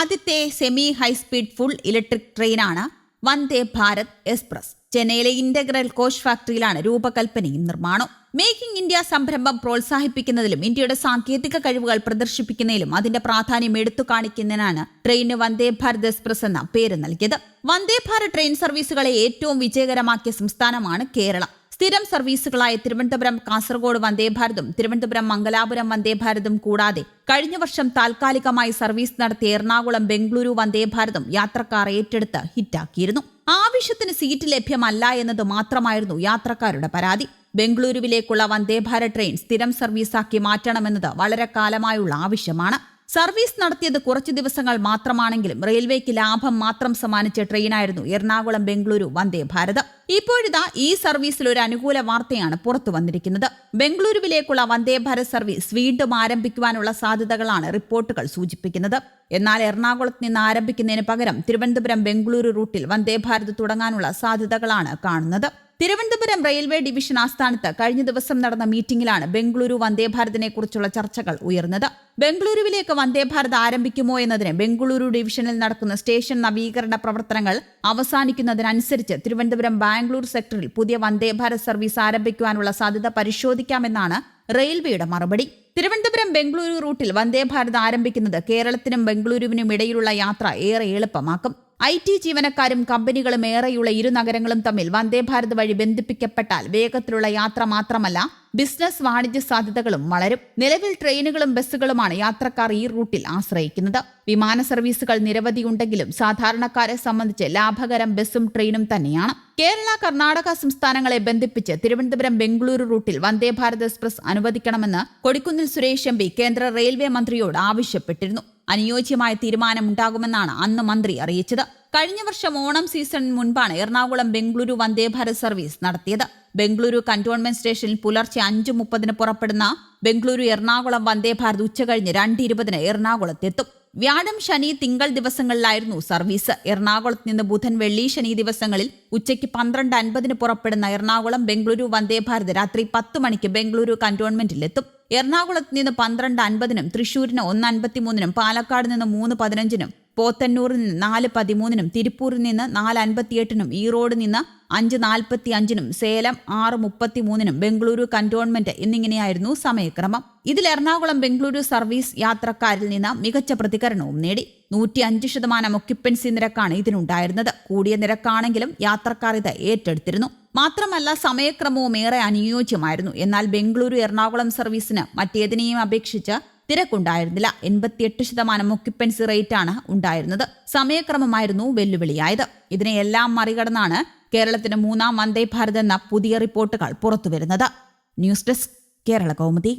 ആദ്യത്തെ semi high speed full electric ട്രെയിനാണ് Vande Bharat express. ചെന്നൈയിലെ ഇന്റഗ്രൽ കോച്ച് ഫാക്ടറിയിലാണ് രൂപകൽപ്പനയും നിർമ്മാണവും. മേക്കിംഗ് ഇന്ത്യ സംരംഭം പ്രോത്സാഹിപ്പിക്കുന്നതിലും ഇന്ത്യയുടെ സാങ്കേതിക കഴിവുകൾ പ്രദർശിപ്പിക്കുന്നതിലും അതിന്റെ പ്രാധാന്യം എടുത്തു കാണിക്കുന്നതിനാണ് ട്രെയിന് വന്ദേ ഭാരത് എക്സ്പ്രസ് എന്ന പേര് നൽകിയത്. വന്ദേ ഭാരത് ട്രെയിൻ സർവീസുകളെ ഏറ്റവും വിജയകരമാക്കിയ സംസ്ഥാനമാണ് കേരളം. സ്ഥിരം സർവീസുകളായ തിരുവനന്തപുരം കാസർഗോഡ് വന്ദേ ഭാരതും തിരുവനന്തപുരം മംഗലാപുരം വന്ദേ ഭാരതും കൂടാതെ കഴിഞ്ഞ വർഷം താൽക്കാലികമായി സർവീസ് നടത്തിയ എറണാകുളം ബംഗളൂരു വന്ദേ ഭാരതും യാത്രക്കാർ ഏറ്റെടുത്ത് ഹിറ്റാക്കിയിരുന്നു. ആവശ്യത്തിന് സീറ്റ് ലഭ്യമല്ല എന്നത് മാത്രമായിരുന്നു യാത്രക്കാരുടെ പരാതി. ബംഗളൂരുവിലേക്കുള്ള വന്ദേ ഭാരത് ട്രെയിൻ സ്ഥിരം സർവീസാക്കി മാറ്റണമെന്നത് വളരെ കാലമായുള്ള ആവശ്യമാണ്. സർവീസ് നടത്തിയത് കുറച്ചു ദിവസങ്ങൾ മാത്രമാണെങ്കിലും റെയിൽവേക്ക് ലാഭം മാത്രം സമ്മാനിച്ച ട്രെയിനായിരുന്നു എറണാകുളം ബംഗളൂരു വന്ദേ ഭാരത്. ഇപ്പോഴിതാ ഈ സർവീസിൽ ഒരു അനുകൂല വാർത്തയാണ് പുറത്തു വന്നിരിക്കുന്നത്. ബംഗളൂരുവിലേക്കുള്ള വന്ദേ ഭാരത് സർവീസ് വീണ്ടും ആരംഭിക്കുവാനുള്ള സാധ്യതകളാണ് റിപ്പോർട്ടുകൾ സൂചിപ്പിക്കുന്നത്. എന്നാൽ എറണാകുളത്ത് നിന്ന് ആരംഭിക്കുന്നതിന് പകരം തിരുവനന്തപുരം ബംഗളൂരു റൂട്ടിൽ വന്ദേ ഭാരത് തുടങ്ങാനുള്ള സാധ്യതകളാണ് കാണുന്നത്. തിരുവനന്തപുരം റെയിൽവേ ഡിവിഷൻ ആസ്ഥാനത്ത് കഴിഞ്ഞ ദിവസം നടന്ന മീറ്റിംഗിലാണ് ബംഗളൂരു വന്ദേ ഭാരതിനെ കുറിച്ചുള്ള ചർച്ചകൾ ഉയർന്നത്. ബംഗളൂരുവിലേക്ക് വന്ദേ ഭാരത് ആരംഭിക്കുമോ എന്നതിന് ബംഗളൂരു ഡിവിഷനിൽ നടക്കുന്ന സ്റ്റേഷൻ നവീകരണ പ്രവർത്തനങ്ങൾ അവസാനിക്കുന്നതിനനുസരിച്ച് തിരുവനന്തപുരം ബാംഗ്ലൂർ സെക്ടറിൽ പുതിയ വന്ദേ ഭാരത് സർവീസ് ആരംഭിക്കുവാനുള്ള സാധ്യത പരിശോധിക്കാമെന്നാണ് റെയിൽവേയുടെ മറുപടി. തിരുവനന്തപുരം ബംഗളൂരു റൂട്ടിൽ വന്ദേ ഭാരത് ആരംഭിക്കുന്നത് കേരളത്തിനും ബംഗളൂരുവിനും ഇടയിലുള്ള യാത്ര ഏറെ എളുപ്പമാക്കും. IT ജീവനക്കാരും കമ്പനികളും ഏറെയുള്ള ഇരു നഗരങ്ങളും തമ്മിൽ വന്ദേ ഭാരത് വഴി ബന്ധിപ്പിക്കപ്പെട്ടാൽ വേഗത്തിലുള്ള യാത്ര മാത്രമല്ല ബിസിനസ് വാണിജ്യ സാധ്യതകളും വളരും. നിലവിൽ ട്രെയിനുകളും ബസ്സുകളുമാണ് യാത്രക്കാർ ഈ റൂട്ടിൽ ആശ്രയിക്കുന്നത്. വിമാന സർവീസുകൾ നിരവധിയുണ്ടെങ്കിലും സാധാരണക്കാരെ സംബന്ധിച്ച് ലാഭകരം ബസ്സും ട്രെയിനും തന്നെയാണ്. കേരള കർണാടക സംസ്ഥാനങ്ങളെ ബന്ധിപ്പിച്ച് തിരുവനന്തപുരം ബംഗളൂരു റൂട്ടിൽ വന്ദേ ഭാരത് എക്സ്പ്രസ് അനുവദിക്കണമെന്ന് കൊടിക്കുന്നിൽ സുരേഷ് MP കേന്ദ്ര റെയിൽവേ മന്ത്രിയോട് ആവശ്യപ്പെട്ടിരുന്നു. അനുയോജ്യമായ തീരുമാനമുണ്ടാകുമെന്നാണ് അന്ന് മന്ത്രി അറിയിച്ചത്. കഴിഞ്ഞ വർഷം ഓണം സീസണിന് മുൻപാണ് എറണാകുളം ബംഗളൂരു വന്ദേ ഭാരത് സർവീസ് നടത്തിയത്. ബംഗളൂരു കന്റോൺമെന്റ് സ്റ്റേഷനിൽ പുലർച്ചെ 5:30 പുറപ്പെടുന്ന ബംഗളൂരു എറണാകുളം വന്ദേ ഭാരത് ഉച്ചകഴിഞ്ഞ് 2:20 എറണാകുളത്തെത്തും. വ്യാഴം, ശനി, തിങ്കൾ ദിവസങ്ങളിലായിരുന്നു സർവീസ്. എറണാകുളത്ത് നിന്ന് ബുധൻ, വെള്ളി, ശനി ദിവസങ്ങളിൽ ഉച്ചയ്ക്ക് 12:50 പുറപ്പെടുന്ന എറണാകുളം ബംഗളൂരു വന്ദേ ഭാരത് രാത്രി 10 മണിക്ക് ബംഗളൂരു കന്റോൺമെന്റിലെത്തും. എറണാകുളത്ത് നിന്ന് 12:50, തൃശൂരിന് 1:53, പാലക്കാട് നിന്ന് 3:15, പോത്തന്നൂരിൽ നിന്ന് 4:13, തിരുപ്പൂരിൽ നിന്ന് 4:58, ഈറോഡ് നിന്ന് 5:45, സേലം 6:33, ബംഗളൂരു കന്റോൺമെന്റ് എന്നിങ്ങനെയായിരുന്നു സമയക്രമം. ഇതിൽ എറണാകുളം ബംഗളൂരു സർവീസ് യാത്രക്കാരിൽ നിന്ന് മികച്ച പ്രതികരണവും നേടി. 105% ഒക്യുപ്പൻസി നിരക്കാണ് ഇതിനുണ്ടായിരുന്നത്. കൂടിയ നിരക്കാണെങ്കിലും യാത്രക്കാർ ഇത് ഏറ്റെടുത്തിരുന്നു. മാത്രമല്ല സമയക്രമവും ഏറെ അനുയോജ്യമായിരുന്നു. എന്നാൽ ബംഗളൂരു എറണാകുളം സർവീസിന് മറ്റേതിനെയും അപേക്ഷിച്ച് തിരക്കുണ്ടായിരുന്നില്ല. 88% ഒക്യുപ്പൻസി റേറ്റാണ് ഉണ്ടായിരുന്നത്. സമയക്രമമായിരുന്നു വെല്ലുവിളിയായത്. ഇതിനെയെല്ലാം മറികടന്നാണ് കേരളത്തിന് 3ാം വന്ദേ ഭാരത് എന്ന പുതിയ റിപ്പോർട്ടുകൾ പുറത്തുവരുന്നത്. News desk, Kerala Kaumudi.